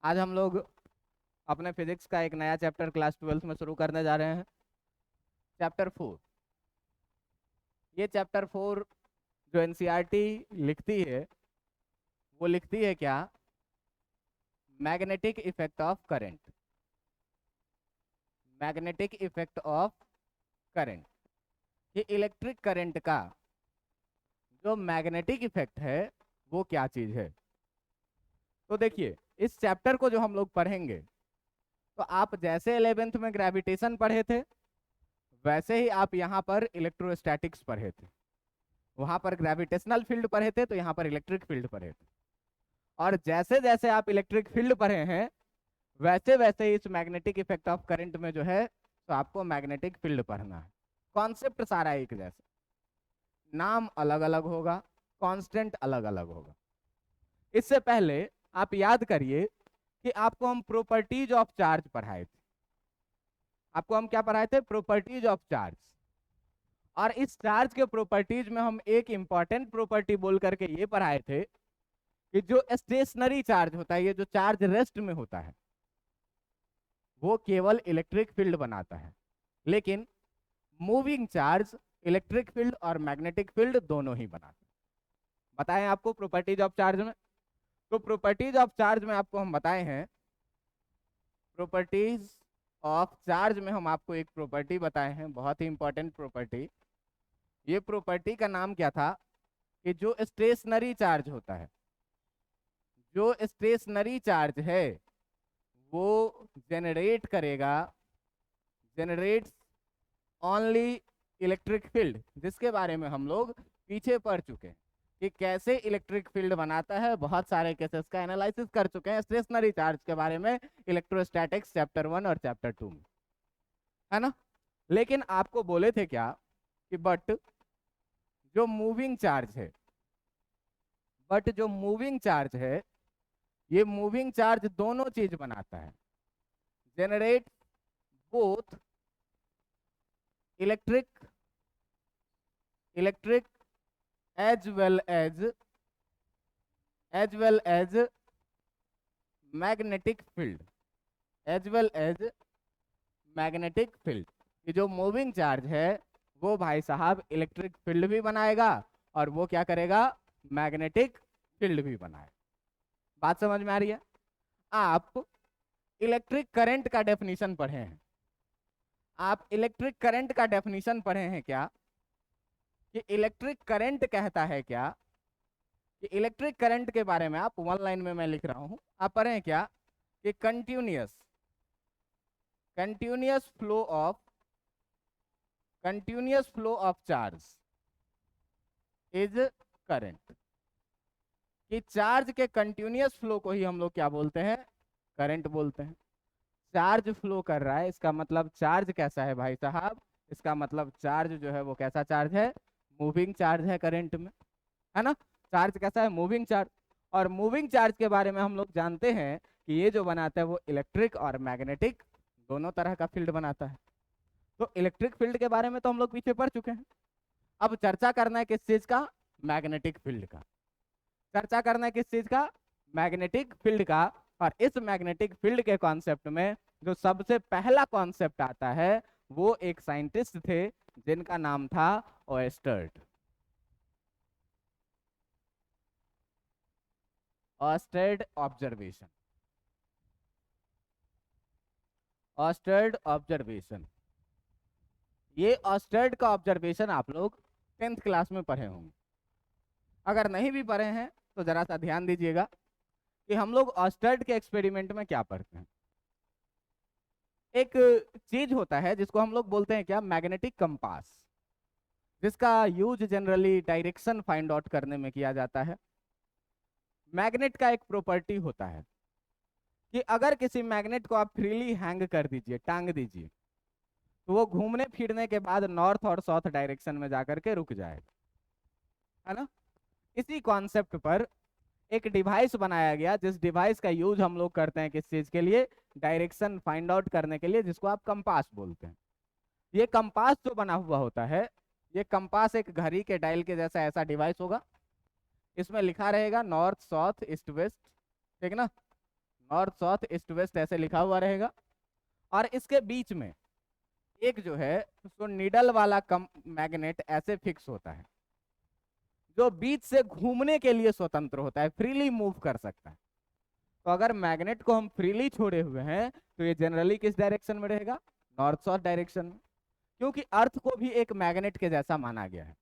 आज हम लोग अपने फिजिक्स का एक नया चैप्टर क्लास 12th में शुरू करने जा रहे हैं। चैप्टर 4। ये चैप्टर 4 जो एनसीईआरटी लिखती है वो लिखती है क्या? Magnetic effect of current. Magnetic effect of current, ये इलेक्ट्रिक करंट का जो मैग्नेटिक इफेक्ट है वो क्या चीज है। तो देखिए, इस चैप्टर को जो हम लोग पढ़ेंगे, तो आप जैसे 11th में ग्रेविटेशन पढ़े थे वैसे ही आप यहाँ पर इलेक्ट्रोस्टैटिक्स पढ़े थे। वहां पर ग्रेविटेशनल फील्ड पढ़े थे तो यहाँ पर इलेक्ट्रिक फील्ड पढ़े थे। और जैसे जैसे आप इलेक्ट्रिक फील्ड पढ़े हैं वैसे वैसे ही इस मैग्नेटिक इफेक्ट ऑफ करंट में जो है तो आपको मैग्नेटिक फील्ड पढ़ना है। कॉन्सेप्ट सारा एक जैसा, नाम अलग अलग होगा, कांस्टेंट अलग अलग होगा। इससे पहले आप याद करिए कि आपको हम प्रॉपर्टीज ऑफ चार्ज पढ़ाए थे। आपको हम क्या पढ़ाए थे? Properties of charge. और इस चार्ज के प्रॉपर्टीज में हम एक इंपॉर्टेंट प्रॉपर्टी बोल करके ये पढ़ाए थे कि जो स्टेशनरी चार्ज होता है, ये जो चार्ज रेस्ट में होता है, वो केवल इलेक्ट्रिक फील्ड बनाता है। लेकिन मूविंग चार्ज इलेक्ट्रिक फील्ड और मैग्नेटिक फील्ड दोनों ही बनाता है। बताएं आपको प्रॉपर्टीज ऑफ चार्ज में। तो प्रॉपर्टीज ऑफ चार्ज में आपको हम बताए हैं, प्रॉपर्टीज ऑफ चार्ज में हम आपको एक प्रॉपर्टी बताए हैं, बहुत ही इंपॉर्टेंट प्रॉपर्टी। ये प्रॉपर्टी का नाम क्या था कि जो स्टेशनरी चार्ज होता है, जो स्टेशनरी चार्ज है वो जनरेट करेगा, जनरेट्स ओनली इलेक्ट्रिक फील्ड, जिसके बारे में हम लोग पीछे पढ़ चुके हैं कि कैसे इलेक्ट्रिक फील्ड बनाता है। बहुत सारे केसेस का एनालिसिस कर चुके हैं स्टेशनरी चार्ज के बारे में, इलेक्ट्रोस्टैटिक्स चैप्टर 1 और चैप्टर 2 में, है ना। लेकिन आपको बोले थे क्या कि बट जो मूविंग चार्ज है, बट जो मूविंग चार्ज है, ये मूविंग चार्ज दोनों चीज बनाता है, generate both electric electric as well as magnetic field, as well as magnetic field. ये जो मूविंग चार्ज है वो भाई साहब इलेक्ट्रिक फील्ड भी बनाएगा और वो क्या करेगा? मैग्नेटिक फील्ड भी बनाएगा। बात समझ में आ रही है? आप इलेक्ट्रिक करंट का डेफिनेशन पढ़े हैं? आप इलेक्ट्रिक करंट का डेफिनेशन पढ़े हैं क्या? कि इलेक्ट्रिक करंट कहता है क्या? कि इलेक्ट्रिक करंट के बारे में आप वन लाइन में मैं लिख रहा हूं, आप पढ़े हैं क्या? कि continuous continuous flow of continuous flow of charge is current. कि चार्ज के कंटिन्यूअस फ्लो को ही हम लोग क्या बोलते हैं? करंट बोलते हैं। चार्ज फ्लो कर रहा है, इसका मतलब चार्ज कैसा है भाई साहब? इसका मतलब चार्ज जो है वो कैसा चार्ज है? मूविंग चार्ज है करंट में, है ना। चार्ज कैसा है? Moving charge. और मूविंग चार्ज के बारे में हम लोग जानते हैं कि ये जो बनाता है वो इलेक्ट्रिक और मैग्नेटिक दोनों तरह का फील्ड बनाता है। तो इलेक्ट्रिक फील्ड के बारे में तो हम लोग पीछे पढ़ चुके हैं। अब चर्चा करना है किस चीज का? मैग्नेटिक फील्ड का। चर्चा करना है किस चीज का? मैग्नेटिक फील्ड का। और इस मैग्नेटिक फील्ड के कॉन्सेप्ट में जो सबसे पहला कॉन्सेप्ट आता है वो एक साइंटिस्ट थे जिनका नाम था ओएस्टर्ड। Oersted observation, Oersted observation. ये ऑस्टेड का ऑब्जर्वेशन आप लोग 10th क्लास में पढ़े होंगे। अगर नहीं भी पढ़े हैं तो जरा सा ध्यान दीजिएगा कि हम लोग ऑस्टेड के एक्सपेरिमेंट में क्या पढ़ते हैं। एक चीज होता है जिसको हम लोग बोलते हैं क्या? मैग्नेटिक कंपास, जिसका use generally direction find out करने में किया जाता है। मैग्नेट का एक प्रॉपर्टी होता है कि अगर किसी मैग्नेट को आप फ्रीली हैंग कर दीजिए, टांग दीजिए, तो वो घूमने फिरने के बाद नॉर्थ और साउथ डायरेक्शन में जाकर के रुक जाएगा, है ना। इसी कॉन्सेप्ट पर एक डिवाइस बनाया गया, जिस डिवाइस का यूज हम लोग करते हैं किस चीज के लिए? डायरेक्शन फाइंड आउट करने के लिए, जिसको आप कंपास बोलते हैं। ये कंपास जो बना हुआ होता है, ये कंपास एक घड़ी के डायल के जैसा ऐसा डिवाइस होगा। इसमें लिखा रहेगा नॉर्थ साउथ ईस्ट वेस्ट, ठीक ना। नॉर्थ साउथ ईस्ट वेस्ट ऐसे लिखा हुआ रहेगा, और इसके बीच में एक जो है उसको निडल वाला कम मैग्नेट ऐसे फिक्स होता है, जो बीच से घूमने के लिए स्वतंत्र होता है, फ्रीली मूव कर सकता है। तो अगर मैग्नेट को हम फ्रीली छोड़े हुए हैं तो ये जनरली किस डायरेक्शन में रहेगा, नॉर्थ साउथ डायरेक्शन में, क्योंकि अर्थ को भी एक मैग्नेट के जैसा माना गया है।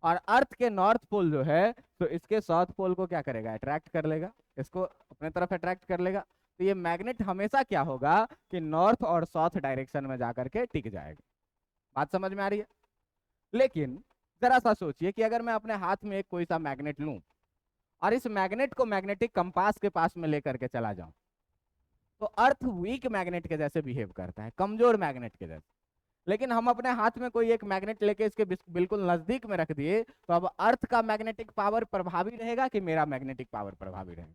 और अर्थ के नॉर्थ पोल जो है तो इसके साउथ पोल को क्या करेगा, अट्रैक्ट कर लेगा, इसको अपने तरफ अट्रैक्ट कर लेगा। तो ये मैग्नेट हमेशा क्या होगा कि नॉर्थ और साउथ डायरेक्शन में जाकर के टिक जाएगा। बात समझ में आ रही है? लेकिन जरा सा सोचिए कि अगर मैं अपने हाथ में एक कोई सा मैग्नेट लूं और इस मैग्नेट को मैग्नेटिक कंपास के पास में लेकर के चला जाऊं, तो अर्थ वीक मैग्नेट के जैसे बिहेव करता है, कमजोर मैग्नेट के जैसे। लेकिन हम अपने हाथ में कोई एक मैग्नेट लेके इसके बिल्कुल नजदीक में रख दिए, तो अब अर्थ का मैग्नेटिक पावर प्रभावी रहेगा कि मेरा मैग्नेटिक पावर प्रभावी रहेगा,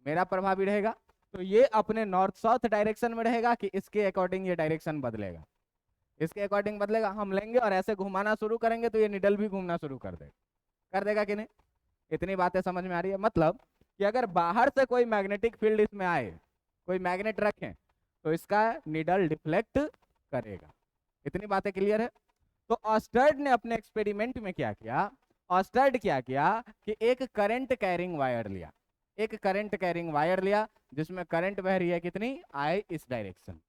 मेरा प्रभावी रहेगा। तो ये अपने नॉर्थ साउथ डायरेक्शन में रहेगा कि इसके अकॉर्डिंग ये डायरेक्शन बदलेगा, इसके अकॉर्डिंग बदलेगा। हम लेंगे और ऐसे घुमाना शुरू करेंगे तो ये निडल भी घूमना शुरू कर देगा कि नहीं? इतनी बातें समझ में आ रही है? मतलब कि अगर बाहर से कोई मैग्नेटिक फील्ड इसमें आए, कोई मैग्नेट रखें, तो इसका निडल डिफ्लेक्ट करेगा। इतनी बातें क्लियर है? तो ऑस्टर्ड ने अपने एक्सपेरिमेंट में क्या किया, ऑस्टर्ड क्या किया कि एक करंट कैरिंग वायर लिया, एक करंट कैरिंग वायर लिया जिसमें करंट बह रही है कितनी, आई इस डायरेक्शन,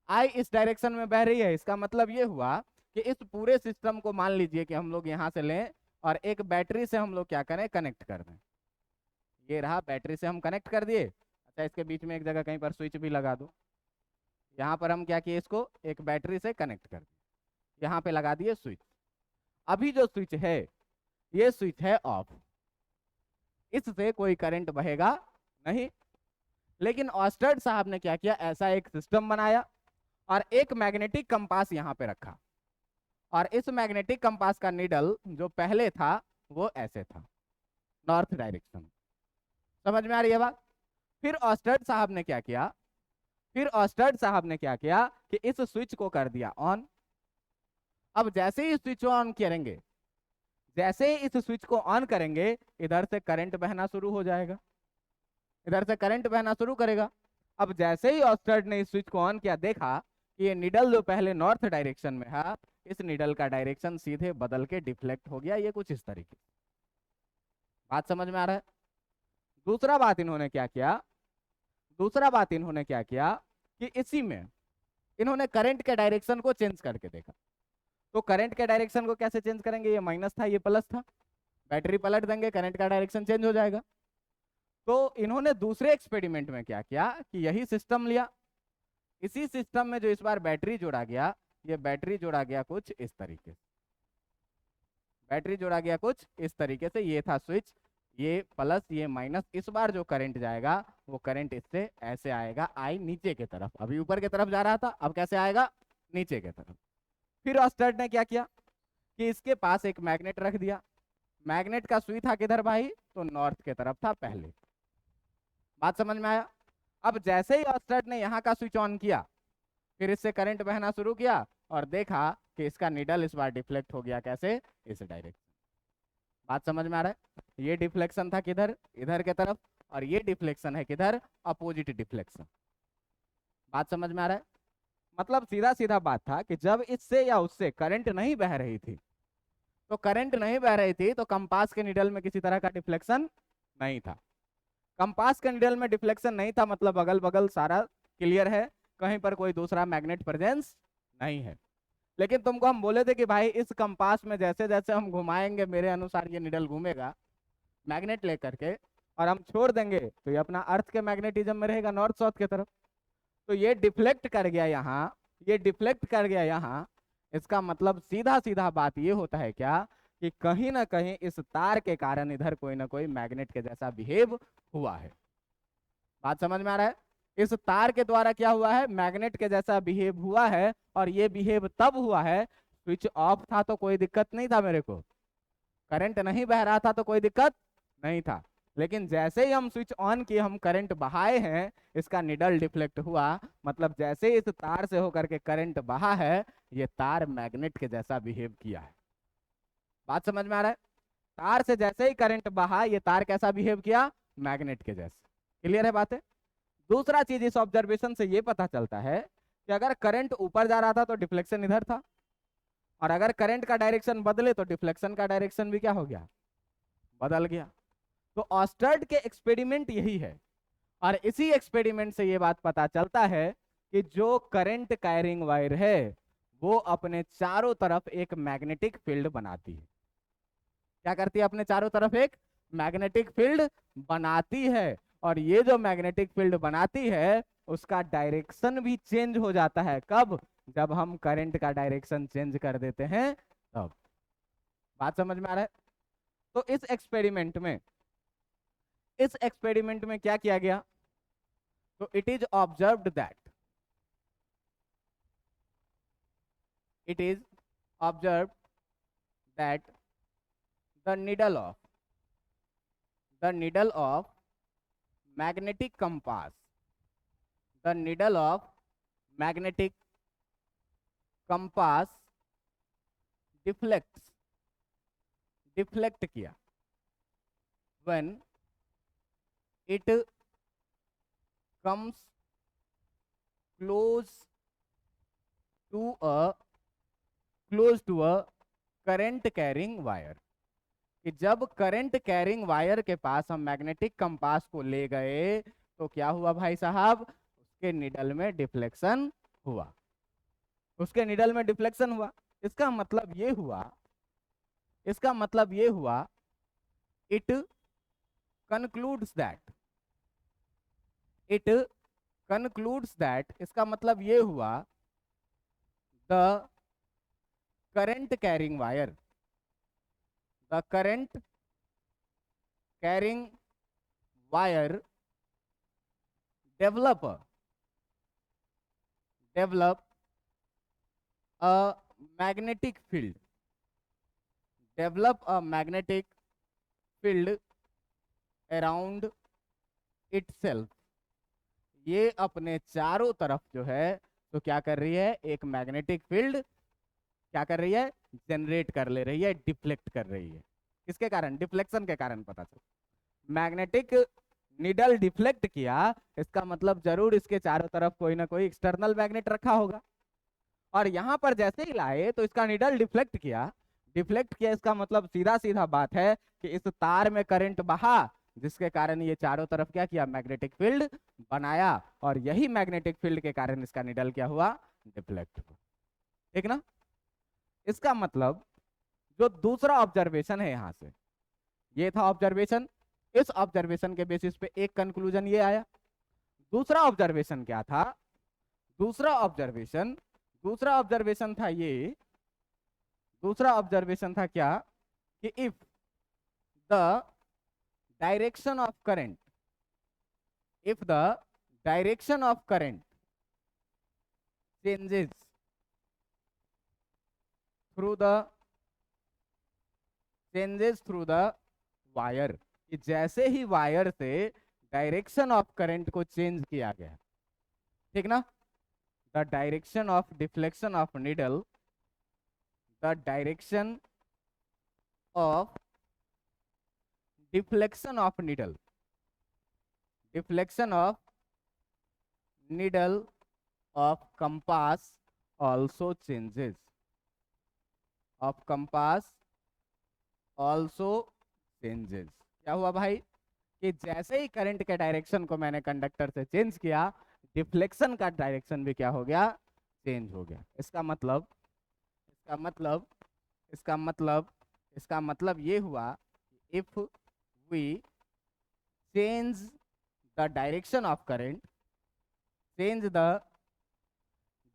आई इस डायरेक्शन में बह रही है। इसका मतलब ये हुआ कि इस पूरे सिस्टम को मान लीजिए कि हम लोग यहां से लें और एक बैटरी से हम लोग क्या करें, कनेक्ट कर दें। ये रहा, बैटरी से हम कनेक्ट कर दिए। अच्छा, इसके बीच में एक जगह कहीं पर स्विच भी लगा दो। यहाँ पर हम क्या किए, इसको एक बैटरी से कनेक्ट कर दिए, यहाँ पे लगा दिए स्विच। अभी जो स्विच है ये स्विच है ऑफ, इससे कोई करंट बहेगा नहीं। लेकिन ऑस्टर्ड साहब ने क्या किया, ऐसा एक सिस्टम बनाया और एक मैग्नेटिक कंपास यहाँ पे रखा, और इस मैग्नेटिक कंपास का निडल जो पहले था वो ऐसे था, नॉर्थ डायरेक्शन। समझ में आ रही है बात? फिर ऑस्टर्ड साहब ने क्या किया, फिर ऑस्टर्ड साहब ने क्या किया कि इस स्विच को कर दिया ऑन। अब जैसे ही स्विच ऑन करेंगे, जैसे ही इस स्विच को ऑन करेंगे, इधर से करंट बहना शुरू हो जाएगा, इधर से करंट बहना शुरू करेगा। अब जैसे ही ऑस्टर्ड ने इस स्विच को ऑन किया, देखा कि ये निडल जो पहले नॉर्थ डायरेक्शन में है, इस निडल का डायरेक्शन सीधे बदल के डिफ्लेक्ट हो गया, ये कुछ इस तरीके। बात समझ में आ रहा है? दूसरा बात इन्होंने क्या किया, दूसरा बात इन्होंने क्या किया कि इसी में इन्होंने करंट के डायरेक्शन को चेंज करके देखा। तो करंट के डायरेक्शन को कैसे चेंज करेंगे, ये माइनस था ये प्लस था, बैटरी पलट देंगे, करंट का डायरेक्शन चेंज हो जाएगा। तो इन्होंने दूसरे एक्सपेरिमेंट में क्या किया कि यही सिस्टम लिया, इसी सिस्टम में जो इस बार बैटरी जोड़ा गया, ये बैटरी जोड़ा गया कुछ इस तरीके से, बैटरी जोड़ा गया कुछ इस तरीके से। ये था स्विच, ये प्लस ये माइनस। इस बार जो करंट जाएगा वो करंट इससे ऐसे आएगा, आई नीचे की तरफ, अभी ऊपर की तरफ जा रहा था, अब कैसे आएगा, नीचे की तरफ। फिर ऑस्टर्ड ने क्या किया कि इसके पास एक मैग्नेट रख दिया, मैग्नेट का सुई था किधर भाई, तो नॉर्थ की तरफ था पहले। बात समझ में आया? अब जैसे ही ऑस्टर्ड ने यहाँ का स्विच ऑन किया, फिर इससे करंट बहना शुरू किया और देखा कि इसका निडल इस बार डिफ्लेक्ट हो गया, कैसे, इस डायरेक्शन। बात समझ में आ रहा है? ये डिफ्लेक्शन था किधर, इधर की तरफ, और ये डिफ्लेक्शन है किधर, अपोजिट डिफ्लेक्शन। बात समझ में आ रहा है? मतलब सीधा सीधा बात था कि जब इससे या उससे करंट नहीं बह रही थी, तो करंट नहीं बह रही थी तो कंपास के निडल में किसी तरह का डिफ्लेक्शन नहीं था। कंपास के निडल में डिफ्लेक्शन नहीं था मतलब अगल बगल सारा क्लियर है, कहीं पर कोई दूसरा मैग्नेट प्रेजेंस नहीं है। लेकिन तुमको हम बोले थे कि भाई इस कंपास में जैसे जैसे हम घुमाएंगे मेरे अनुसार ये निडल घूमेगा मैग्नेट लेकर के, और हम छोड़ देंगे तो ये अपना अर्थ के मैग्नेटिज्म में रहेगा, नॉर्थ साउथ की तरफ। तो ये डिफ्लेक्ट कर गया यहाँ, ये डिफ्लेक्ट कर गया यहाँ। इसका मतलब सीधा सीधा बात ये होता है क्या कि कहीं ना कहीं इस तार के कारण इधर कोई ना कोई मैग्नेट के जैसा बिहेव हुआ है। बात समझ में आ रहा है? इस तार के द्वारा क्या हुआ है, मैग्नेट के जैसा बिहेव हुआ है। और ये बिहेव तब हुआ है, स्विच ऑफ था तो कोई दिक्कत नहीं था, मेरे को करंट नहीं बह रहा था तो कोई दिक्कत नहीं था। लेकिन जैसे ही हम स्विच ऑन किए, हम करंट बहाए हैं, इसका निडल डिफ्लेक्ट हुआ। मतलब जैसे इस तार से होकर के करंट बहा है, ये तार मैग्नेट के जैसा बिहेव किया है। बात समझ में आ रहा है? तार से जैसे ही करंट बहा, ये तार कैसा बिहेव किया, मैग्नेट के जैसे। क्लियर है बातें? दूसरा चीज इस ऑब्जर्वेशन से ये पता चलता है कि अगर करंट ऊपर जा रहा था तो डिफ्लेक्शन इधर था, और अगर करंट का डायरेक्शन बदले तो डिफ्लेक्शन का डायरेक्शन भी क्या हो गया, बदल गया। तो ऑस्टर्ड के एक्सपेरिमेंट यही है, और इसी एक्सपेरिमेंट से ये बात पता चलता है कि जो करंट कैरिंग वायर है वो अपने चारों तरफ एक मैग्नेटिक फील्ड बनाती है। क्या करती है, अपने चारों तरफ एक मैग्नेटिक फील्ड बनाती है, और ये जो मैग्नेटिक फील्ड बनाती है उसका डायरेक्शन भी चेंज हो जाता है। कब, जब हम करंट का डायरेक्शन चेंज कर देते हैं तब। बात समझ में आ रहा है? तो इस एक्सपेरिमेंट में क्या किया गया, तो it is observed that the needle of magnetic compass the needle of magnetic compass deflect किया when it comes close to a current carrying wire, कि जब करंट कैरिंग वायर के पास हम मैग्नेटिक कंपास को ले गए तो क्या हुआ भाई साहब, उसके निडल में डिफ्लेक्शन हुआ, इसका मतलब ये हुआ इट कंक्लूड्स दैट इसका मतलब ये हुआ the current carrying wire develop a magnetic field around itself। ये अपने चारों तरफ जो है तो क्या कर रही है, एक मैग्नेटिक फील्ड क्या कर रही है, जनरेट कर ले रही है, डिफ्लेक्ट कर रही है। किसके कारण, डिफ्लेक्शन के कारण। पता चल मैग्नेटिक निडल डिफ्लेक्ट किया, इसका मतलब जरूर इसके चारों तरफ कोई ना कोई एक्सटर्नल मैग्नेट रखा होगा, और यहां पर जैसे ही लाए तो इसका निडल डिफ्लेक्ट किया। इसका मतलब सीधा सीधा बात है कि इस तार में करंट बहा, जिसके कारण ये चारों तरफ क्या किया, मैग्नेटिक फील्ड बनाया, और यही मैग्नेटिक फील्ड के कारण इसका निडल क्या हुआ, डिफ्लेक्ट हुआ। ठीक ना? इसका मतलब जो दूसरा ऑब्जर्वेशन है, यहां से ये था ऑब्जर्वेशन, इस ऑब्जर्वेशन के बेसिस पे एक कंक्लूजन ये आया। दूसरा ऑब्जर्वेशन क्या था, दूसरा ऑब्जर्वेशन था क्या, कि if the direction of current changes through the wire, कि जैसे ही वायर से डायरेक्शन ऑफ करंट को चेंज किया गया, ठीक ना, the direction of deflection of needle of compass also changes, क्या हुआ भाई, कि जैसे ही करंट के डायरेक्शन को मैंने कंडक्टर से चेंज किया, डिफ्लेक्शन का डायरेक्शन भी क्या हो गया, चेंज हो गया। इसका मतलब ये हुआ, if we change the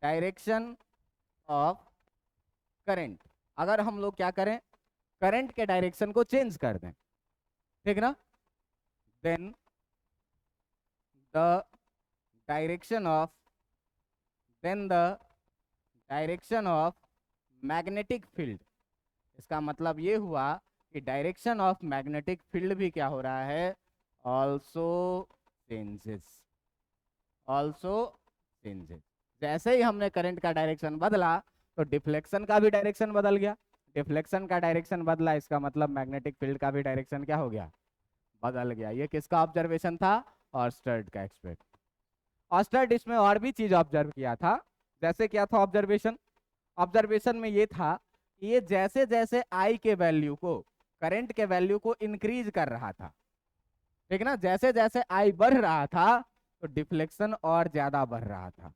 direction of current अगर हम लोग क्या करें, करंट के डायरेक्शन को चेंज कर दें, ठीक ना, then the direction of magnetic field, इसका मतलब ये हुआ कि डायरेक्शन ऑफ मैग्नेटिक फील्ड भी क्या हो रहा है, ऑल्सो चेंजेस। जैसे ही हमने करंट का डायरेक्शन बदला तो डिफ्लेक्शन का भी डायरेक्शन बदल गया, डिफ्लेक्शन का डायरेक्शन बदला, इसका मतलब मैग्नेटिक फील्ड का भी डायरेक्शन क्या हो गया, बदल गया। ये किसका ऑब्जर्वेशन था, ऑर्स्टेड का एक्सपेरिमेंट। ऑस्टर्ड इसमें और भी चीज ऑब्जर्व किया था। जैसे क्या था ऑब्जर्वेशन? ऑब्जर्वेशन में ये था कि ये जैसे जैसे आई के वैल्यू को, करंट के वैल्यू को इंक्रीज कर रहा था, ठीक ना, जैसे जैसे आई बढ़ रहा था तो डिफ्लेक्शन और ज्यादा बढ़ रहा था।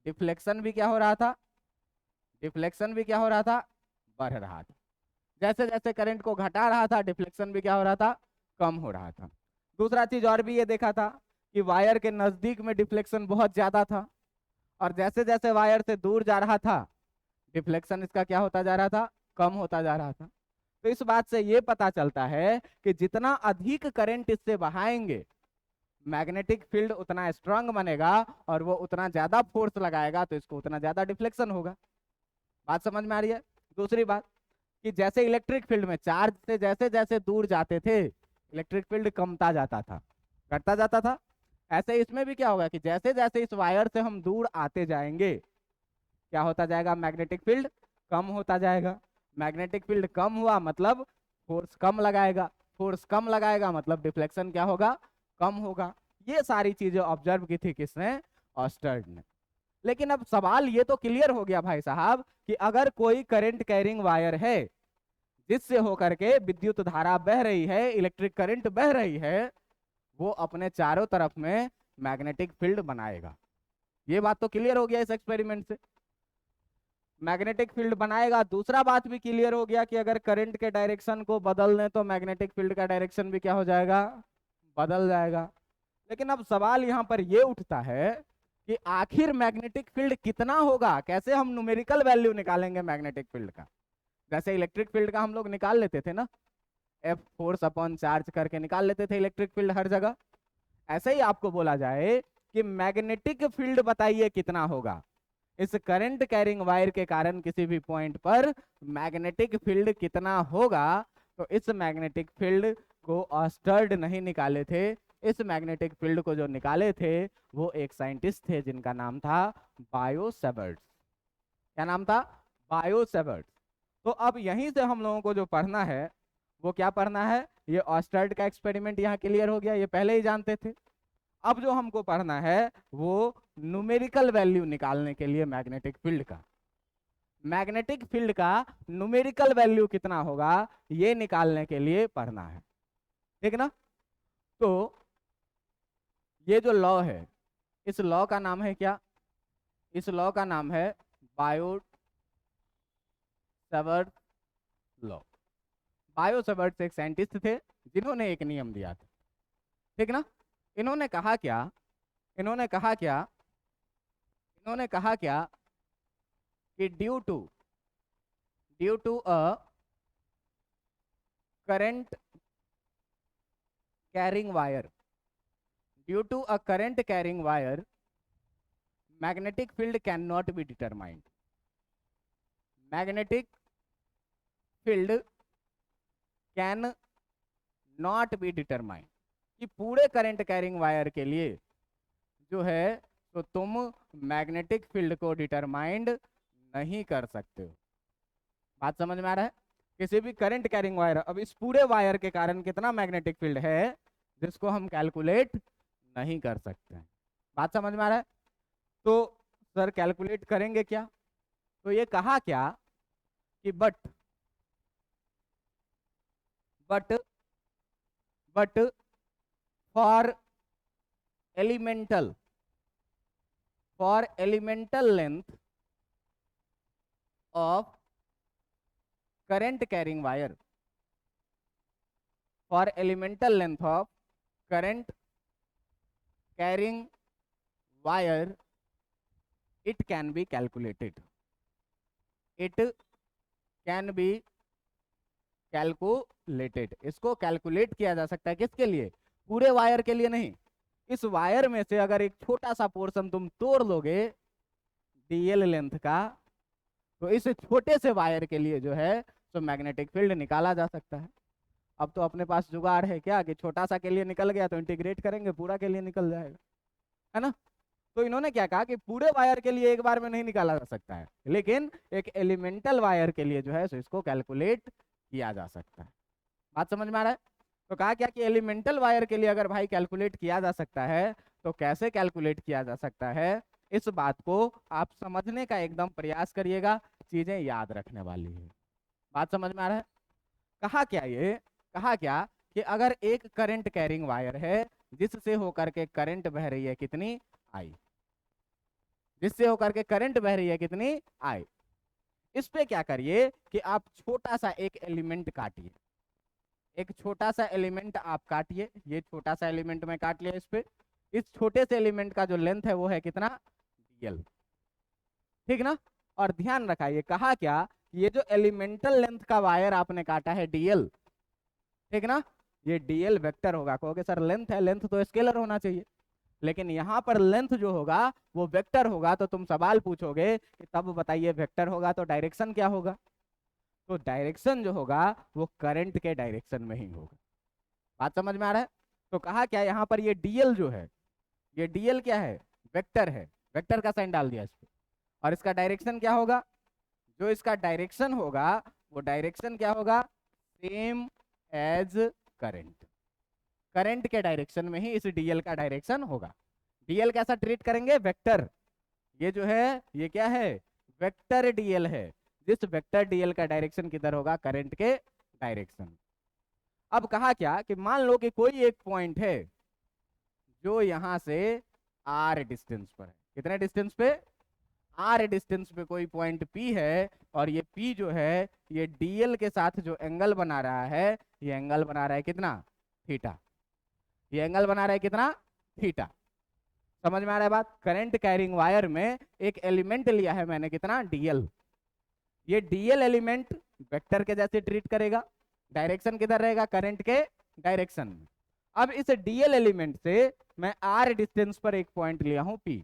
डिफ्लेक्शन भी क्या हो रहा था? डिफ्लेक्शन भी क्या हो रहा था? बढ़ रहा था। जैसे जैसे करंट को घटा रहा था, डिफ्लेक्शन भी क्या हो रहा था? कम हो रहा था। दूसरा चीज और भी ये देखा था कि वायर के नजदीक में डिफ्लेक्शन बहुत ज्यादा था, और जैसे जैसे वायर से दूर जा रहा था डिफ्लेक्शन इसका क्या होता जा रहा था? कम होता जा रहा था। तो इस बात से ये पता चलता है कि जितना अधिक करंट इससे बहाएंगे मैग्नेटिक फील्ड उतना स्ट्रांग बनेगा, और वो उतना ज्यादा फोर्स लगाएगा तो इसको उतना ज्यादा डिफ्लेक्शन होगा। बात समझ में आ रही है? दूसरी बात कि जैसे इलेक्ट्रिक फील्ड में चार्ज से जैसे जैसे दूर जाते थे इलेक्ट्रिक फील्ड कमता जाता था, घटता जाता था, ऐसे इसमें भी क्या होगा कि जैसे जैसे इस वायर से हम दूर आते जाएंगे क्या होता जाएगा? मैग्नेटिक फील्ड कम होता जाएगा। मैग्नेटिक फील्ड कम हुआ मतलब फोर्स कम लगाएगा, फोर्स कम लगाएगा मतलब डिफ्लेक्शन क्या होगा? कम होगा। ये सारी चीजें ऑब्जर्व की थी किसने? ऑस्टर्ड ने। लेकिन अब सवाल ये तो क्लियर हो गया भाई साहब कि अगर कोई करंट कैरिंग वायर है जिससे होकर के विद्युत धारा बह रही है, इलेक्ट्रिक करंट बह रही है, वो अपने चारों तरफ में मैग्नेटिक फील्ड बनाएगा। ये बात तो क्लियर हो गया इस एक्सपेरिमेंट से, मैग्नेटिक फील्ड बनाएगा। दूसरा बात भी क्लियर हो गया कि अगर करंट के डायरेक्शन को बदल दें तो मैग्नेटिक फील्ड का डायरेक्शन भी क्या हो जाएगा? बदल जाएगा। लेकिन अब सवाल यहां पर ये उठता है कि आखिर मैग्नेटिक फील्ड कितना होगा? कैसे हम न्यूमेरिकल वैल्यू निकालेंगे मैग्नेटिक फील्ड का? जैसे इलेक्ट्रिक फील्ड का हम लोग निकाल लेते थे ना, एफ फोर्स अपॉन चार्ज करके निकाल लेते थे इलेक्ट्रिक फील्ड हर जगह, ऐसे ही आपको बोला जाए कि मैग्नेटिक फील्ड बताइए कितना होगा इस करंट कैरिंग वायर के कारण किसी भी पॉइंट पर मैग्नेटिक फील्ड कितना होगा। तो इस मैग्नेटिक फील्ड को ऑस्टर्ड नहीं निकाले थे, इस मैग्नेटिक फील्ड को जो निकाले थे वो एक साइंटिस्ट थे जिनका नाम था बायो सेवर्ट्स। क्या नाम था? Bio Savart's. तो अब यहीं से हम लोगों को जो पढ़ना है वो क्या पढ़ना है? ये ऑस्टर्ड का एक्सपेरिमेंट यहाँ क्लियर हो गया, ये पहले ही जानते थे। अब जो हमको पढ़ना है वो न्यूमेरिकल वैल्यू निकालने के लिए मैग्नेटिक फील्ड का, मैग्नेटिक फील्ड का न्यूमेरिकल वैल्यू कितना होगा ये निकालने के लिए पढ़ना है, ठीक ना। तो ये जो लॉ है इस लॉ का नाम है क्या? इस लॉ का नाम है bio Savart law. Bio Savart एक साइंटिस्ट थे जिन्होंने एक नियम दिया था, ठीक ना। इन्होंने कहा क्या? इन्होंने कहा क्या? इन्होंने कहा क्या कि due to a current carrying wire, due to a current carrying wire magnetic field can not be determined. Magnetic field can not be determined कि पूरे करंट कैरिंग वायर के लिए जो है तो तुम मैग्नेटिक फील्ड को डिटरमाइंड नहीं कर सकते हो। बात समझ में आ रहा है? किसी भी करंट कैरिंग वायर, अब इस पूरे वायर के कारण कितना मैग्नेटिक फील्ड है जिसको हम कैलकुलेट नहीं कर सकते हैं। बात समझ में आ रहा है? तो सर कैलकुलेट करेंगे क्या? तो ये कहा क्या कि but for elemental length of current carrying wire, for elemental length of current carrying wire it can be calculated, it can be calculated। इसको कैलकुलेट किया जा सकता है किसके लिए? पूरे वायर के लिए नहीं, इस वायर में से अगर एक छोटा सा पोर्शन तुम तोड़ लोगे डीएल लेंथ का तो इस छोटे से वायर के लिए जो है तो मैग्नेटिक फील्ड निकाला जा सकता है। अब तो अपने पास जुगाड़ है क्या कि छोटा सा के लिए निकल गया तो इंटीग्रेट करेंगे पूरा के लिए निकल जाएगा, है ना। तो इन्होंने क्या कहा कि पूरे वायर के लिए एक बार में नहीं निकाला जा सकता है, लेकिन एक एलिमेंटल वायर के लिए जो है सो इसको कैलकुलेट किया जा सकता है। बात समझ में आ रहा है? तो कहा क्या कि एलिमेंटल वायर के लिए अगर भाई कैलकुलेट किया जा सकता है तो कैसे कैलकुलेट किया जा सकता है, इस बात को आप समझने का एकदम प्रयास करिएगा, चीजें याद रखने वाली है। बात समझ में आ रहा है? कहा क्या ये, कहा क्या कि अगर एक करंट कैरिंग वायर है जिससे होकर के करंट बह रही है कितनी, आई, जिससे होकर के करंट बह रही है कितनी, आई। इस पे क्या करिए कि आप छोटा सा एक एलिमेंट काटिए, एक छोटा सा एलिमेंट आप काटिए, ये छोटा सा एलिमेंट में काट लिया इस पे। इस छोटे से एलिमेंट का जो लेंथ है वो है कितना, डीएल, ठीक ना। और ध्यान रखाइए कहा क्या, ये जो एलिमेंटल लेंथ का वायर आपने काटा है डीएल, ठीक ना, ये डीएल वेक्टर होगा। कहोगे सर लेंथ है, लेंथ तो स्केलर होना चाहिए, लेकिन यहाँ पर लेंथ जो होगा वो वेक्टर होगा। तो तुम सवाल पूछोगे कि तब बताइए वेक्टर होगा तो डायरेक्शन क्या होगा, तो डायरेक्शन जो होगा वो करंट के डायरेक्शन में ही होगा। बात समझ में आ रहा है? तो कहा क्या, यहाँ पर ये डीएल जो है, ये डीएल क्या है, वेक्टर है, वेक्टर का साइन डाल दिया इस पे। और इसका डायरेक्शन क्या होगा, जो इसका डायरेक्शन होगा वो डायरेक्शन क्या होगा, सेम एज करंट, करंट के डायरेक्शन में ही इस डीएल का डायरेक्शन होगा। डीएल कैसा ट्रीट करेंगे, वेक्टर, ये जो है ये क्या है, वेक्टर डीएल है, जिस वेक्टर डीएल का डायरेक्शन किधर होगा, करंट के डायरेक्शन। अब कहा क्या कि मान लो कि कोई एक पॉइंट है जो यहां से आर डिस्टेंस पर है, कितने डिस्टेंस पे, आर डिस्टेंस पे कोई पॉइंट पी है, और ये पी जो है ये डीएल के साथ जो एंगल बना रहा है, ये एंगल बना रहा है कितना, थीटा, ये एंगल बना रहा है कितना, थीटा। समझ में आ रहा है बात? करंट कैरिंग वायर में एक एलिमेंट लिया है मैंने कितना, डीएल, ये डीएल एलिमेंट वेक्टर के जैसे ट्रीट करेगा, डायरेक्शन किधर रहेगा, करंट के डायरेक्शन में। अब इस डीएल एलिमेंट से मैं आर डिस्टेंस पर एक पॉइंट लिया हूं पी,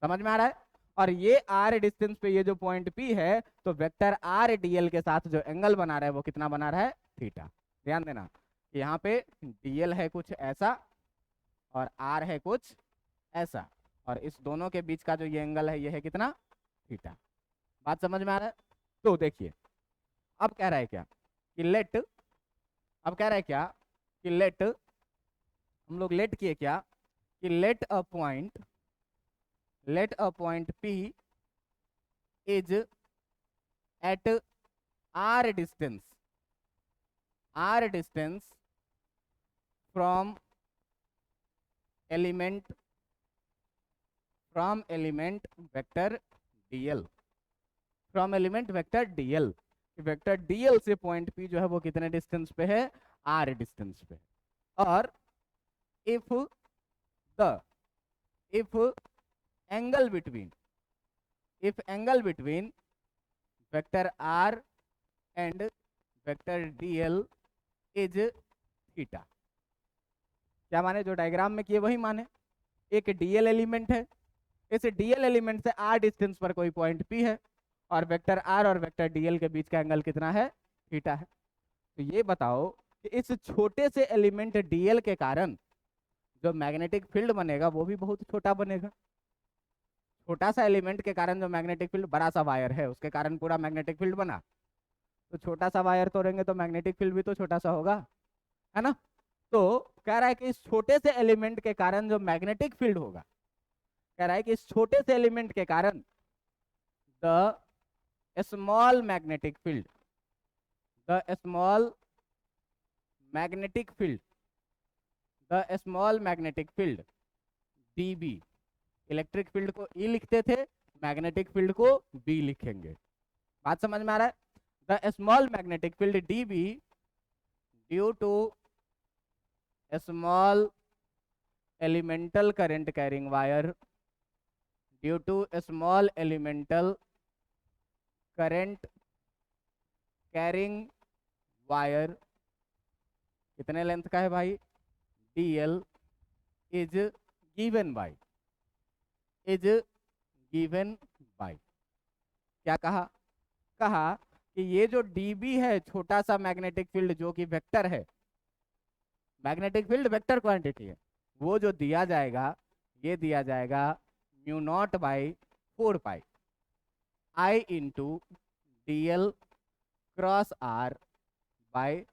समझ में आ रहा है, और ये आर डिस्टेंस पे ये जो पॉइंट पी है, तो वेक्टर आर डीएल के साथ जो एंगल बना रहा है वो कितना बना रहा है, थीटा। ध्यान देना यहाँ पे डीएल है कुछ ऐसा और आर है कुछ ऐसा, और इस दोनों के बीच का जो ये एंगल है ये है कितना, थीटा। बात समझ में आ रहा है? तो देखिए अब कह रहा है क्या कि लेट, अब कह रहा है क्या कि लेट, हम लोग लेट किए क्या कि let a point, let a point P is at r distance, r distance from element, from element vector dl, from element vector dl, vector dl से पॉइंट P जो है वो कितने डिस्टेंस पे है, r डिस्टेंस पे। और if the, if angle between, if angle between vector r and vector dl is theta, क्या माने, जो डायग्राम में किए वही माने। एक डीएल एलिमेंट है, इस डीएल एलिमेंट से r डिस्टेंस पर कोई पॉइंट P है, और वेक्टर r और वेक्टर dl के बीच का एंगल कितना है, थीटा है। तो ये बताओ कि इस छोटे से एलिमेंट dl के कारण जो मैग्नेटिक फील्ड बनेगा वो भी बहुत छोटा बनेगा। छोटा सा एलिमेंट के कारण जो मैग्नेटिक फील्ड, बड़ा सा वायर है उसके कारण पूरा मैग्नेटिक फील्ड बना, तो छोटा सा वायर तोड़ेंगे तो मैग्नेटिक फील्ड भी तो छोटा सा होगा, है ना। तो कह रहा है कि इस छोटे से एलिमेंट के कारण जो मैग्नेटिक फील्ड होगा, कह रहा है कि इस छोटे से एलिमेंट के कारण the small magnetic field, the small magnetic field, the small magnetic field dB, electric field को E लिखते थे, मैग्नेटिक फील्ड को B लिखेंगे। बात समझ में आ रहा है? The small magnetic field dB due to small elemental current carrying wire, due to a small elemental current carrying wire, कितने लेंथ का है भाई, dl is given by, is given by, क्या कहा, कहा कि ये जो dB है छोटा सा मैग्नेटिक फील्ड जो कि वेक्टर है, मैग्नेटिक फील्ड वेक्टर क्वांटिटी है, वो जो दिया जाएगा ये दिया जाएगा mu naught by 4 pi I into dl cross r by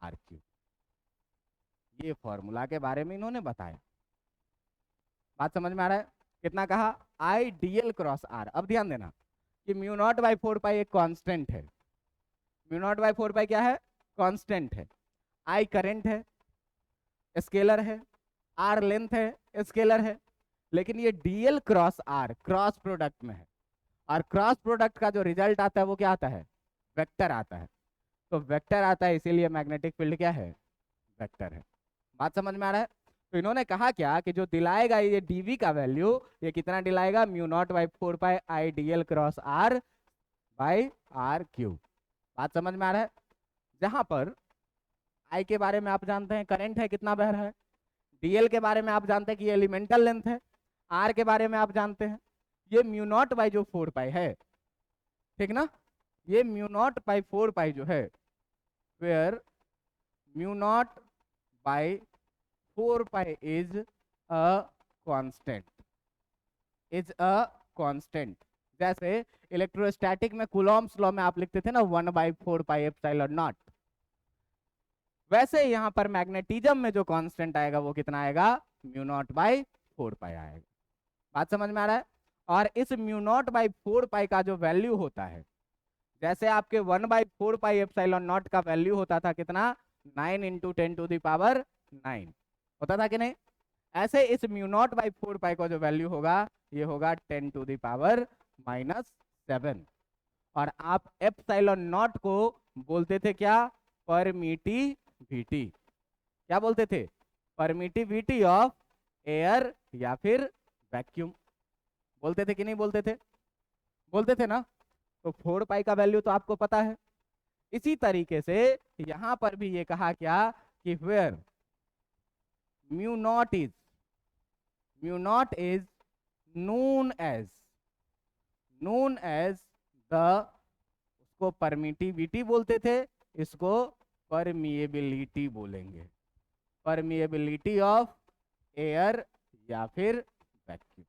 r cube. ये फॉर्मूला के बारे में इन्होंने बताया। बात समझ में आ रहा है? कितना कहा? आई डीएल क्रॉस आर। अब ध्यान देना कि म्यू नॉट बाई 4 पाई एक कांस्टेंट है। म्यू नॉट बाई 4 पाई क्या है? कांस्टेंट है। आई करंट है, स्केलर है, आर लेंथ है, स्केलर है। लेकिन ये DL cross R cross product में है, और क्रॉस प्रोडक्ट का जो रिजल्ट आता है वो क्या आता है? वेक्टर आता है। तो वेक्टर आता है, इसीलिए मैग्नेटिक फील्ड क्या है? वेक्टर है। बात समझ में आ रहा है? तो इन्होंने कहा क्या कि जो दिलाएगा ये डीवी का वैल्यू, ये कितना दिलाएगा? Mu naught by 4 pi I DL cross R by R cube. बात समझ में आ रहा है? जहां पर आई के बारे में आप जानते हैं करंट है, कितना बह रहा है। डीएल के बारे में आप जानते हैं कि ये एलिमेंटल लेंथ है। आर के बारे में आप जानते हैं ये म्यू नॉट बाई जो 4 पाई है, ठीक ना? ये म्यू नॉट बाई 4 पाई जो है, where mu naught by 4 pi is a constant, is a constant. जैसे इलेक्ट्रोस्टैटिक में कूलॉम्स लॉ में आप लिखते थे ना 1/4 पाई एप्सिलॉन नॉट, वैसे यहाँ पर मैग्नेटिज्म में जो कांस्टेंट आएगा वो कितना आएगा? म्यू नॉट बाई 4 पाई आएगा। बात समझ में आ रहा है? और इस म्यू नॉट बाई 4 पाई का जो वैल्यू होता है, जैसे आपके 1/4 पाई एप्सिलॉन नॉट का वैल्यू होता था कितना? 9 इंटू 10⁹ होता था कि नहीं? ऐसे इस म्यू नॉट बाई 4 पाई का जो वैल्यू होगा ये होगा 10⁻⁻7। और आप एप्सिलॉन नॉट को बोलते थे क्या? परमिटिविटी। क्या बोलते थे? परमिटिविटी ऑफ एयर या फिर वैक्यूम। बोलते थे कि नहीं बोलते थे? बोलते थे ना? तो 4 पाई का वैल्यू तो आपको पता है। इसी तरीके से यहां पर भी ये कहा क्या कि where mu naught is known as the, उसको परमिटिविटी बोलते थे, इसको परमिएबिलिटी बोलेंगे। परमिएबिलिटी ऑफ एयर या फिर वैक्यूम।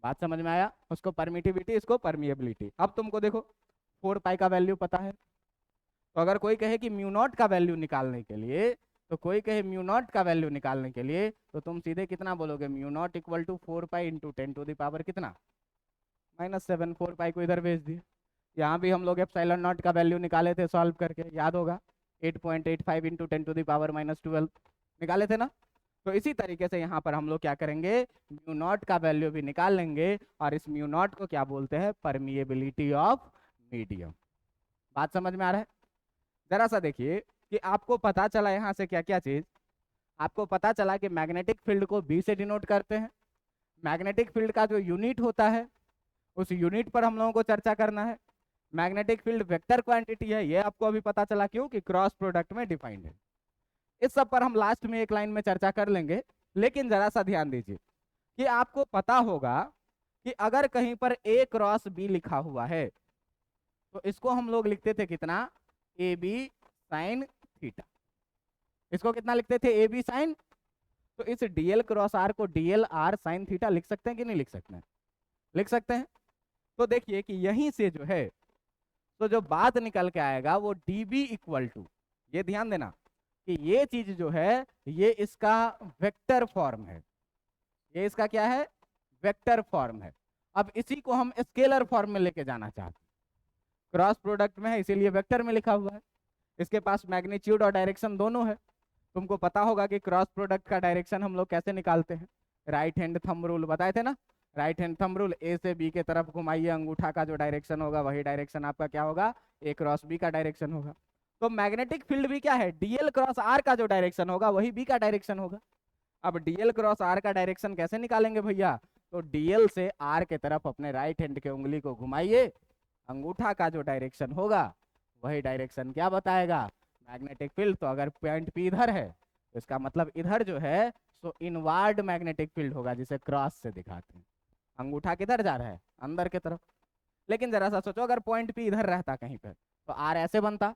बात समझ में आया? उसको परमिटिविटी, इसको परमिएबिलिटी। अब तुमको देखो 4 पाई का वैल्यू पता है, तो अगर कोई कहे कि म्यू नॉट का वैल्यू निकालने के लिए, तो कोई कहे म्यू नॉट का वैल्यू निकालने के लिए, तो तुम सीधे कितना बोलोगे? Mu naught equal to 4 pi into 10⁻⁻ कितना? -7। 4 पाई को इधर भेज दिए। यहाँ भी हम लोग एप्सिलॉन नॉट का वैल्यू निकाले थे सॉल्व करके, याद होगा 8.85 इंटू 10⁻⁻12 निकाले थे ना? तो इसी तरीके से यहाँ पर हम लोग क्या करेंगे? म्यू नॉट का वैल्यू भी निकाल लेंगे, और इस म्यू नॉट को क्या बोलते हैं? Permeability of medium. बात समझ में आ रहा है? जरा सा देखिए कि आपको पता चला यहाँ से क्या क्या चीज। आपको पता चला कि मैग्नेटिक फील्ड को बी से डिनोट करते हैं। मैग्नेटिक फील्ड का जो यूनिट होता है उस यूनिट पर हम लोगों को चर्चा करना है। मैग्नेटिक फील्ड वेक्टर क्वांटिटी है, ये आपको अभी पता चला, क्यों कि क्रॉस प्रोडक्ट में डिफाइंड है। इस सब पर हम लास्ट में एक लाइन में चर्चा कर लेंगे। लेकिन जरा सा ध्यान दीजिए कि आपको पता होगा कि अगर कहीं पर ए क्रॉस बी लिखा हुआ है तो इसको हम लोग लिखते थे कितना? A B sine theta. इसको कितना लिखते थे? A B sine. तो इस डीएल क्रॉस आर को डीएल आर साइन थीटा लिख सकते हैं कि नहीं लिख सकते हैं? लिख सकते हैं। तो देखिए कि यहीं से जो है, तो जो बात निकल के आएगा वो डीबी इक्वल टू, ये ध्यान देना कि ये चीज जो है ये इसका वेक्टर फॉर्म है। ये इसका क्या है? वेक्टर फॉर्म है। अब इसी को हम स्केलर फॉर्म में लेके जाना चाहते हैं। क्रॉस प्रोडक्ट में है इसीलिए वेक्टर में लिखा हुआ है। इसके पास मैग्नीट्यूड और डायरेक्शन दोनों है। तुमको पता होगा कि क्रॉस प्रोडक्ट का डायरेक्शन हम लोग कैसे निकालते हैं? राइट हैंड थंब रूल बताए थे ना? राइट हैंड थंब रूल, ए से बी के तरफ घुमाइए, अंगूठा का जो डायरेक्शन होगा वही डायरेक्शन आपका क्या होगा? ए क्रॉस बी का डायरेक्शन होगा। तो मैग्नेटिक फील्ड भी क्या है? डीएल क्रॉस आर का जो डायरेक्शन होगा वही बी का डायरेक्शन होगा। अब डीएल क्रॉस आर का डायरेक्शन कैसे निकालेंगे भैया? तो डीएल से आर के तरफ अपने राइट हैंड के उंगली को घुमाइए, अंगूठा का जो डायरेक्शन होगा वही डायरेक्शन क्या बताएगा? Magnetic field. तो अगर पॉइंट पी इधर है तो इसका मतलब इधर जो है सो इनवर्ड मैग्नेटिक फील्ड होगा, जिसे क्रॉस से दिखाते हैं। अंगूठा किधर जा रहा है? अंदर के तरफ। लेकिन जरा सा सोचो अगर पॉइंट पी इधर रहता कहीं पर तो आर ऐसे बनता।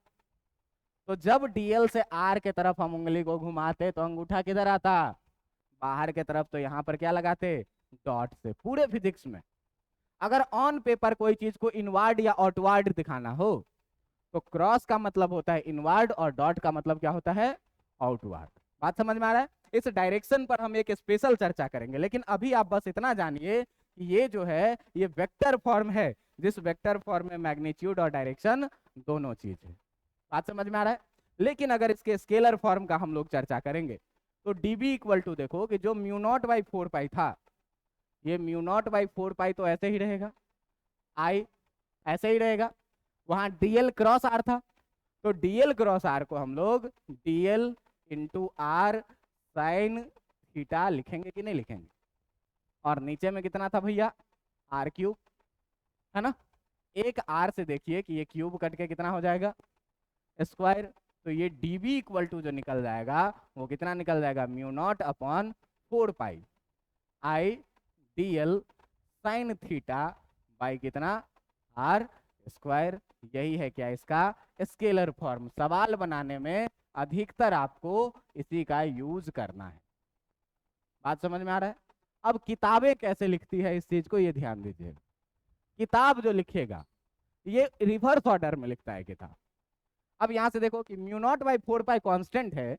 तो जब डीएल से आर के तरफ हम उंगली को घुमाते तो अंगूठा किधर आता? बाहर के तरफ। तो यहाँ पर क्या लगाते? डॉट से। पूरे फिजिक्स में अगर ऑन पेपर कोई चीज को इनवर्ड या आउटवर्ड दिखाना हो तो क्रॉस का मतलब होता है इनवर्ड और डॉट का मतलब क्या होता है? आउटवर्ड। बात समझ में आ रहा है? इस डायरेक्शन पर हम एक स्पेशल चर्चा करेंगे, लेकिन अभी आप बस इतना जानिए कि ये जो है ये वेक्टर फॉर्म है, जिस वेक्टर फॉर्म में मैग्नीट्यूड और डायरेक्शन दोनों चीज है। बात समझ में आ रहा है? लेकिन अगर इसके स्केलर फॉर्म का हम लोग चर्चा करेंगे तो dB इक्वल टू देखो कि जो म्यू नॉट बाई 4 पाई था, ये म्यू नॉट बाई 4 पाई तो ऐसे ही रहेगा, आई ऐसे ही रहेगा, वहां dl क्रॉस r था, तो dl क्रॉस r को हम लोग dl into R sine theta लिखेंगे कि नहीं लिखेंगे? और नीचे में कितना था भैया? आर क्यूब, है ना? एक आर से देखिए कि ये क्यूब कट के कितना हो जाएगा? स्क्वायर। तो ये dB इक्वल टू जो निकल जाएगा वो कितना निकल जाएगा? Mu naught upon 4 pi I dl sine theta by कितना? R square. यही है क्या इसका स्केलर फॉर्म। सवाल बनाने में अधिकतर आपको इसी का यूज करना है। बात समझ में आ रहा है? अब किताबें कैसे लिखती है इस चीज को ये ध्यान दीजिए। किताब जो लिखेगा ये रिवर्स ऑर्डर में लिखता है किताब। अब यहां से देखो कि mu naught by 4 pi constant है,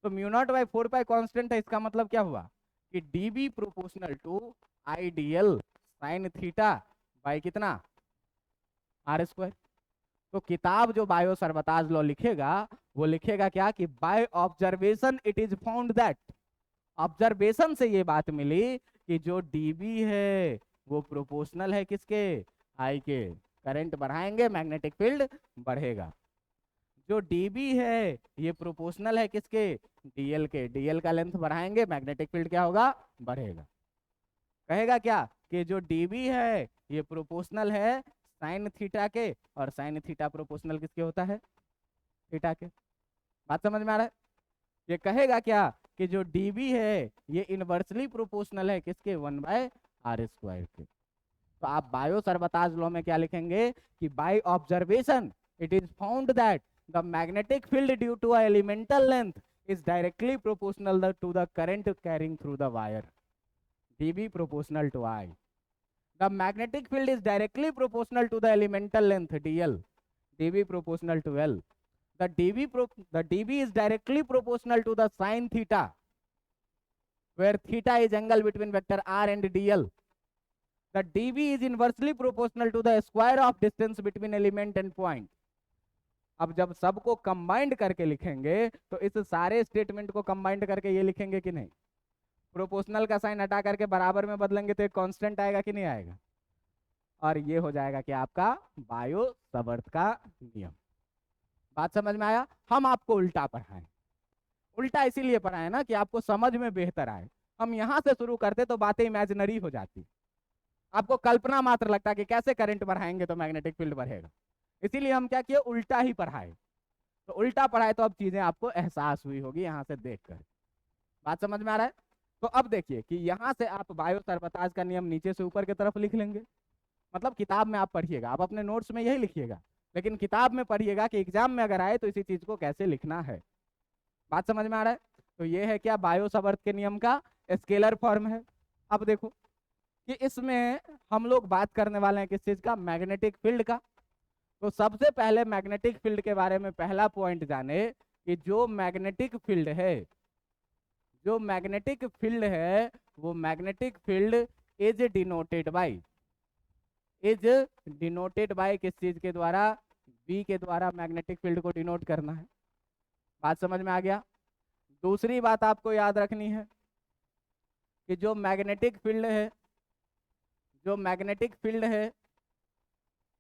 तो mu naught by 4 pi constant है, इसका मतलब क्या हुआ कि dB proportional to I dl sine theta by कितना? R square. तो किताब जो बायो सरबताज लॉ लिखेगा वो लिखेगा क्या कि by observation it is found that, observation से ये बात मिली कि जो dB है वो प्रोपोर्शनल है किसके? आई के। करंट बढ़ाएंगे मैग्नेटिक फील्ड बढ़ेगा। जो dB है ये प्रोपोर्शनल है किसके? dl के। dl का लेंथ बढ़ाएंगे मैग्नेटिक फील्ड क्या होगा? बढ़ेगा। कहेगा क्या कि जो dB है ये प्रोपोर्शनल है साइन थीटा के, और साइन थीटा प्रोपोर्शनल किसके होता है? थीटा के। बात समझ में आ रहा है? ये कहेगा क्या कि जो dB है ये इनवर्सली प्रोपोर्शनल है किसके? 1/r स्क्वायर के। तो आप बायो सरबताज लॉ में क्या लिखेंगे कि by observation it is found that the magnetic field due to a elemental length is directly proportional to the current carrying through the wire, dB proportional to I. The magnetic field is directly proportional to the elemental length dl, dB proportional to L. The dB is directly proportional to the sin theta, where theta is angle between vector r and dl. The dB is inversely proportional to the square of distance between element and point. अब जब सबको combined करके लिखेंगे तो इस सारे statement को combined करके ये लिखेंगे कि नहीं? प्रोपोर्शनल का साइन हटा करके बराबर में बदलेंगे तो एक कांस्टेंट आएगा कि नहीं आएगा? और ये हो जाएगा कि आपका बायो सवर्त का नियम। बात समझ में आया? हम आपको उल्टा पढ़ाएं, उल्टा इसीलिए पढ़ाएं ना कि आपको समझ में बेहतर आए। हम यहां से शुरू करते तो बातें इमेजिनरी हो जाती, आपको कल्पना मात्र लगता कि कैसे करंट बढ़ाएंगे तो मैग्नेटिक फील्ड बढ़ेगा। इसीलिए हम क्या किए? उल्टा ही पढ़ाए। तो उल्टा पढ़ाए तो अब चीजें आपको एहसास हुई होगी यहां से देखकर। बात समझ में आ रहा है? तो अब देखिए कि यहां से आप बायो सरबताज का नियम नीचे से ऊपर की तरफ लिख लेंगे। मतलब किताब में आप पढ़िएगा, आप अपने नोट्स में यही लिखिएगा, लेकिन किताब में पढ़िएगा कि एग्जाम में अगर आए तो इसी चीज को कैसे लिखना है। बात समझ में आ रहा है? तो ये है क्या बायो सवर्त के नियम का स्केलर फॉर्म है। अब देखो कि इसमें हम लोग बात करने वाले हैं किस चीज का? मैग्नेटिक फील्ड का। तो सबसे पहले मैग्नेटिक फील्ड के बारे में पहला पॉइंट जाने कि जो मैग्नेटिक फील्ड है, जो मैग्नेटिक फील्ड है वो magnetic field is denoted by किस चीज के द्वारा? बी के द्वारा मैग्नेटिक फील्ड को डिनोट करना है। बात समझ में आ गया? दूसरी बात आपको याद रखनी है कि जो मैग्नेटिक फील्ड है, जो मैग्नेटिक फील्ड है,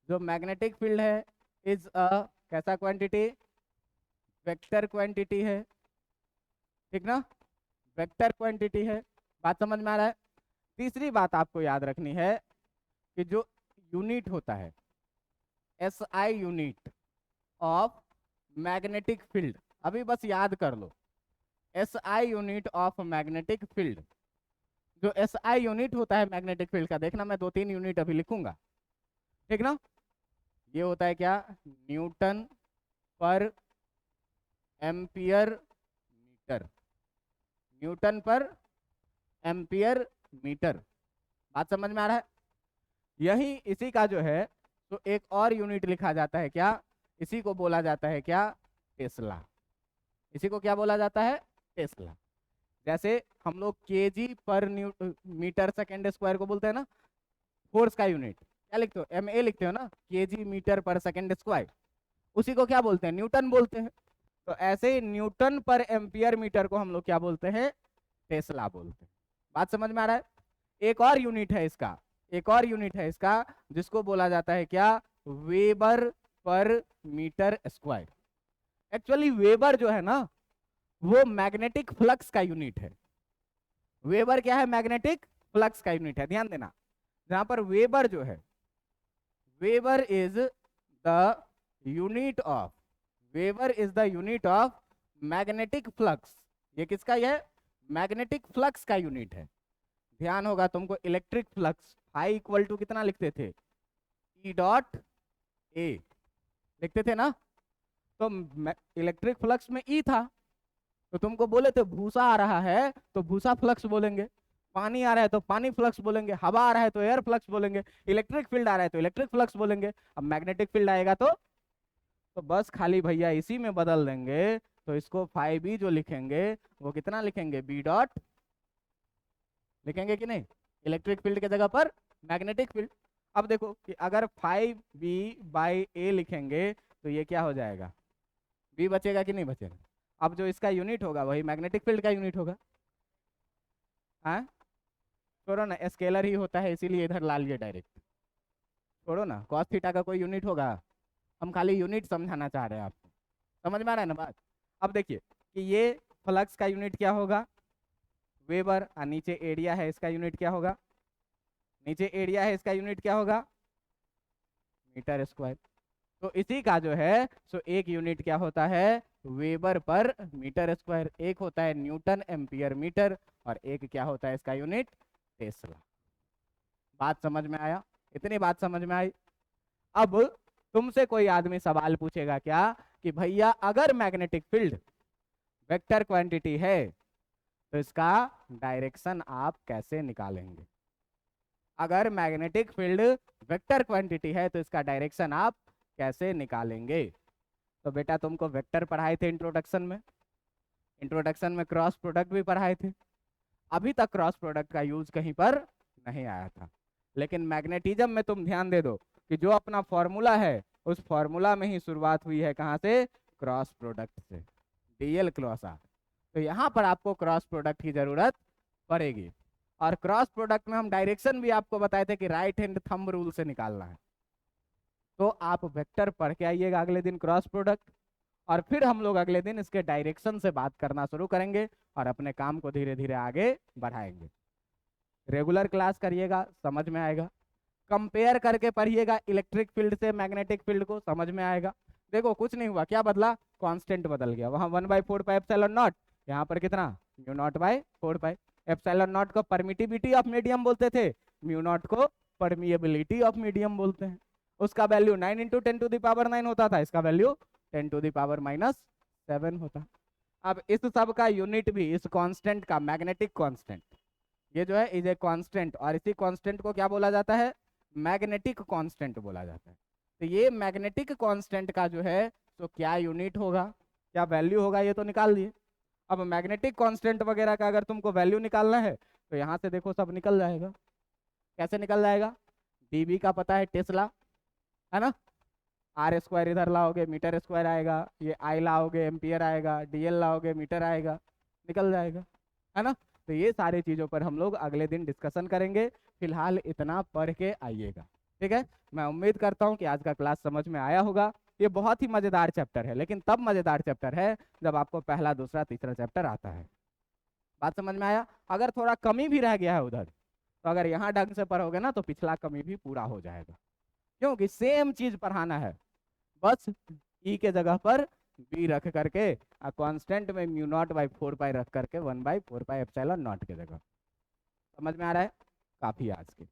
जो मैग्नेटिक फील्ड है इज अ कैसा क्वांटिटी? वेक्टर क्वांटिटी है, ठीक ना? वेक्टर क्वांटिटी है। बात समझ में आ रहा है? तीसरी बात आपको याद रखनी है कि जो यूनिट होता है SI unit of magnetic field, अभी बस याद कर लो SI unit of magnetic field. जो SI यूनिट होता है मैग्नेटिक फील्ड का, देखना मैं 2-3 यूनिट अभी लिखूंगा, ठीक ना? ये होता है क्या? न्यूटन पर एम्पियर मीटर, न्यूटन पर एम्पियर मीटर। बात समझ में आ रहा है? यही इसी का जो है तो एक और यूनिट लिखा जाता है क्या? इसी को बोला जाता है क्या? टेस्ला। इसी को क्या बोला जाता है? टेस्ला। जैसे हम लोग केजी पर मीटर सेकेंड स्क्वायर को बोलते हैं ना, फोर्स का यूनिट क्या लिखते हो, एमए लिखते हो ना, केजी मीटर पर सेकेंड स्क्वायर, उसी को क्या बोलते हैं, न्यूटन बोलते हैं। तो ऐसे ही न्यूटन पर एम्पियर मीटर को हम लोग क्या बोलते हैं, टेस्ला बोलते हैं। बात समझ में आ रहा है। एक और यूनिट है इसका, एक और यूनिट है इसका, जिसको बोला जाता है क्या, वेबर पर मीटर स्क्वायर। एक्चुअली वेबर जो है ना, वो मैग्नेटिक फ्लक्स का यूनिट है। वेबर क्या है, मैग्नेटिक फ्लक्स का यूनिट है, ध्यान देना। जहां पर वेबर जो है, weber is the unit of, weber is the unit of magnetic flux. ये किसका, ये मैग्नेटिक फ्लक्स का यूनिट है। ध्यान होगा तुमको, electric flux I equal to कितना लिखते थे, E डॉट ए लिखते थे ना। तो इलेक्ट्रिक फ्लक्स में E था, तो तुमको बोले थे भूसा आ रहा है तो भूसा फ्लक्स बोलेंगे, पानी आ रहा है तो पानी फ्लक्स बोलेंगे, हवा आ रहा है तो एयर फ्लक्स बोलेंगे, इलेक्ट्रिक फील्ड आ रहा है तो इलेक्ट्रिक फ्लक्स बोलेंगे। अब मैग्नेटिक फील्ड आएगा तो बस खाली भैया इसी में बदल देंगे। तो इसको 5B जो लिखेंगे वो कितना लिखेंगे, B डॉट लिखेंगे कि नहीं, इलेक्ट्रिक फील्ड के जगह पर मैग्नेटिक फील्ड। अब देखो कि अगर 5B/A लिखेंगे तो ये क्या हो जाएगा, B बचेगा कि नहीं बचेगा। अब जो इसका यूनिट होगा वही मैग्नेटिक फील्ड का यूनिट होगा। हाँ छोड़ो ना, स्केलर ही होता है इसीलिए इधर ला लिए डायरेक्ट, छोड़ो ना, कॉस थीटा का कोई यूनिट होगा, हम खाली यूनिट समझाना चाह रहे हैं आपको, समझ में आ रहा है ना बात। अब देखिए कि ये फ्लक्स का यूनिट क्या होगा, वेबर, और नीचे एरिया है इसका यूनिट क्या होगा, नीचे एरिया है इसका यूनिट क्या होगा, मीटर स्क्वायर। तो इसी का जो है सो एक यूनिट क्या होता है, वेबर पर मीटर स्क्वायर, एक होता है न्यूटन एम्पियर मीटर, और एक क्या होता है इसका यूनिट, टेस्ला। बात समझ में आया, इतनी बात समझ में आई। अब तुमसे कोई आदमी सवाल पूछेगा क्या कि भैया अगर मैग्नेटिक फील्ड वेक्टर क्वांटिटी है तो इसका डायरेक्शन आप कैसे निकालेंगे। अगर मैग्नेटिक फील्ड वेक्टर क्वांटिटी है तो इसका डायरेक्शन आप कैसे निकालेंगे। तो बेटा तुमको वेक्टर पढ़ाए थे इंट्रोडक्शन में, इंट्रोडक्शन में क्रॉस प्रोडक्ट भी पढ़ाए थे। अभी तक क्रॉस प्रोडक्ट का यूज कहीं पर नहीं आया था, लेकिन मैग्नेटिज्म में तुम ध्यान दे दो कि जो अपना फॉर्मूला है उस फॉर्मूला में ही शुरुआत हुई है, कहाँ से, क्रॉस प्रोडक्ट से, DL क्रॉस R। तो यहाँ पर आपको क्रॉस प्रोडक्ट की जरूरत पड़ेगी। और क्रॉस प्रोडक्ट में हम डायरेक्शन भी आपको बताए थे कि राइट हैंड थंब रूल से निकालना है। तो आप वेक्टर पढ़ के आइएगा अगले दिन क्रॉस प्रोडक्ट, और फिर हम लोग अगले दिन इसके डायरेक्शन से बात करना शुरू करेंगे और अपने काम को धीरे धीरे आगे बढ़ाएंगे। रेगुलर क्लास करिएगा, समझ में आएगा। कंपेयर करके पढ़िएगा इलेक्ट्रिक फील्ड से मैग्नेटिक फील्ड को, समझ में आएगा। देखो कुछ नहीं हुआ, क्या बदला, कांस्टेंट बदल गया, वहां 1/4 एप्सिलॉन नॉट, यहाँ पर कितना, μ0/4। एप्सिलॉन नॉट को परमिटिविटी ऑफ मीडियम बोलते थे, μ0 को परमिएबिलिटी ऑफ मीडियम बोलते हैं। उसका वैल्यू 9 × 10⁻⁹ होता था, इसका वैल्यू 10⁻⁻7 होता। अब इस सब का यूनिट भी इस कांस्टेंट का, मैग्नेटिक कांस्टेंट, ये जो है इज ए कांस्टेंट, और इसी कांस्टेंट को क्या बोला जाता है, मैग्नेटिक कांस्टेंट बोला जाता है। तो ये मैग्नेटिक कांस्टेंट का जो है तो क्या यूनिट होगा, क्या वैल्यू होगा, ये तो निकाल दिए। अब मैग्नेटिक कांस्टेंट वगैरह का अगर तुमको वैल्यू निकालना है तो यहाँ से देखो सब निकल जाएगा। कैसे निकल जाएगा, dB का पता है, टेस्ला है ना, R² इधर लाओगे मीटर स्क्वायर आएगा, ये I लाओगे एम्पियर आएगा, DL लाओगे मीटर आएगा, निकल जाएगा, है ना। तो ये सारी चीज़ों पर हम लोग अगले दिन डिस्कशन करेंगे, फिलहाल इतना पढ़ के आइएगा, ठीक है। मैं उम्मीद करता हूँ कि आज का क्लास समझ में आया होगा। ये बहुत ही मज़ेदार चैप्टर है, लेकिन तब मज़ेदार चैप्टर है जब आपको पहला दूसरा तीसरा चैप्टर आता है। बात समझ में आया। अगर थोड़ा कमी भी रह गया है उधर, तो अगर यहाँ ढंग से पढ़ोगे ना तो पिछला कमी भी पूरा हो जाएगा, क्योंकि सेम चीज़ पढ़ाना है, बस E के जगह पर B रख करके, कांस्टेंट में μ0/4 रख करके 1/4 एप्सिलॉन नॉट के जगह। समझ में आ रहा है, काफ़ी आज के।